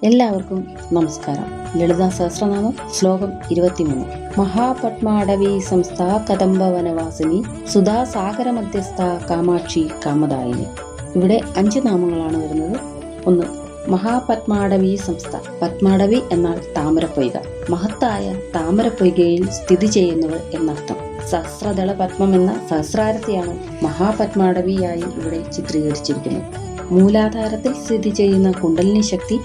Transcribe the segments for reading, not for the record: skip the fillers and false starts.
എല്ലാവർക്കും നമസ്കാരം. ലളിതാ സഹസ്രനാമം ശ്ലോകം 23. മഹാപത്മാടവി സംസ്ഥ കദംബവനവാസിനി സുധാ സാഗരമധ്യസ്ഥ കാമാക്ഷി കാമദായിനി. ഇവിടെ 5 നാമങ്ങളാണ് വരുന്നത്. 1. മഹാപത്മാടവി സംസ്ഥ. പത്മാടവി എന്നാൽ താമരപ്പൊയ്ക. മഹത്തായ താമരപ്പൊയ്കയിൽ സ്ഥിതി ചെയ്യുന്നവൾ എന്നർത്ഥം. സഹസ്രദള പത്മം എന്ന സഹസ്രാരത്തെയാണ് മഹാപത്മാടവിയായി ഇവിടെ ചിത്രീകരിച്ചിരിക്കുന്നത്. മൂലാധാരത്തിൽ സ്ഥിതി ചെയ്യുന്ന കുണ്ടലിനി ശക്തി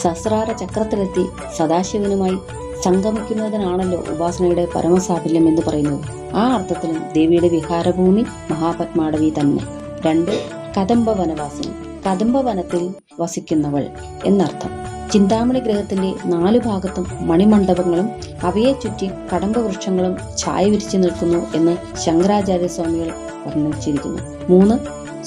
സഹസ്രാര ചക്രത്തിലെത്തി സദാശിവനുമായി സംഗമിക്കുന്നതിനാണല്ലോ ഉപാസനയുടെ പരമസാഫല്യം എന്ന് പറയുന്നത്. ആ അർത്ഥത്തിലും ദേവിയുടെ വിഹാരഭൂമി മഹാപത്മാടവി തന്നെ. 2. കദംബവനവാസിനി. കദംബവനത്തിൽ വസിക്കുന്നവൾ എന്നർത്ഥം. ചിന്താമണി ഗ്രഹത്തിന്റെ 4 ഭാഗത്തും മണിമണ്ഡപങ്ങളും അവയെ ചുറ്റി കടമ്പ വൃക്ഷങ്ങളും ഛായ വിരിച്ചു നിൽക്കുന്നു എന്ന് ശങ്കരാചാര്യസ്വാമികൾ വർണ്ണിച്ചിരിക്കുന്നു. 3.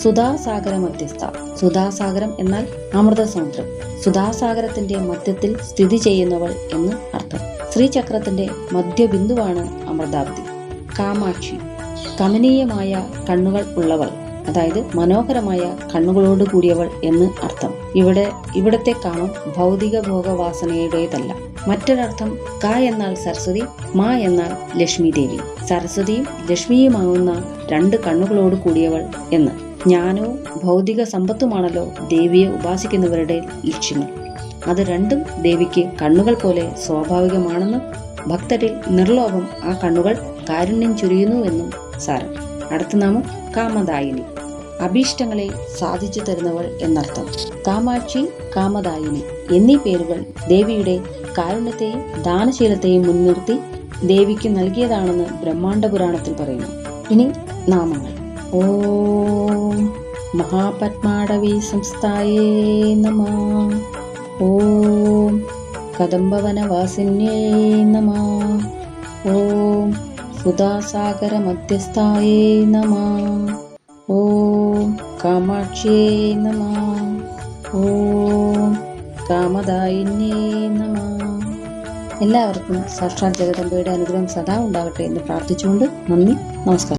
സുധാസാഗര മധ്യസ്ഥ. സുധാസാഗരം എന്നാൽ അമൃതസമുദ്രം. സുധാസാഗരത്തിന്റെ മധ്യത്തിൽ സ്ഥിതി ചെയ്യുന്നവൾ എന്ന് അർത്ഥം. ശ്രീചക്രത്തിന്റെ മധ്യബിന്ദുവാണ് അമൃതാബ്ദി. കാമാക്ഷി. കമനീയമായ കണ്ണുകൾ ഉള്ളവൾ, അതായത് മനോഹരമായ കണ്ണുകളോട് കൂടിയവൾ എന്ന് അർത്ഥം. ഇവിടത്തെ കാമം ഭൗതിക ഭോഗവാസനയുടേതല്ല. മറ്റൊരർത്ഥം ക എന്നാൽ സരസ്വതി, മാ എന്നാൽ ലക്ഷ്മി ദേവി. സരസ്വതിയും ലക്ഷ്മിയുമാവുന്ന 2 കണ്ണുകളോട് കൂടിയവൾ എന്ന്. ജ്ഞാനവും ഭൗതിക സമ്പത്തുമാണല്ലോ ദേവിയെ ഉപാസിക്കുന്നവരുടെ ലക്ഷ്യങ്ങൾ. അത് രണ്ടും ദേവിക്ക് കണ്ണുകൾ പോലെ സ്വാഭാവികമാണെന്നും ഭക്തരിൽ നിർലോഭം ആ കണ്ണുകൾ കാരുണ്യം ചൊരിയുന്നുവെന്നും സാരം. അടുത്ത നാമം കാമദായിനി. അഭീഷ്ടങ്ങളെ സാധിച്ചു തരുന്നവൾ എന്നർത്ഥം. കാമാക്ഷി, കാമദായിനി എന്നീ പേരുകൾ ദേവിയുടെ കാരുണ്യത്തെയും ദാനശീലത്തെയും മുൻനിർത്തി ദേവിക്ക് നൽകിയതാണെന്ന് ബ്രഹ്മാണ്ഡ പുരാണത്തിൽ പറയുന്നു. ഇനി നാമങ്ങൾ. ഓം മഹാപത്മാടവി സംസ്ഥായേ നമഃ. ഓം കദംബവനവാസിന്യേ നമഃ. ഓം സുധാസാഗര മധ്യസ്ഥായേ നമഃ. ഓം കാമാക്ഷ്യേ നമഃ. ഓം കാമദായിന്യേ നമഃ. എല്ലാവർക്കും സാക്ഷാൽ ജഗദംബയുടെ അനുഗ്രഹം സദാ ഉണ്ടാവട്ടെ എന്ന് പ്രാർത്ഥിച്ചുകൊണ്ട് നന്ദി, നമസ്കാരം.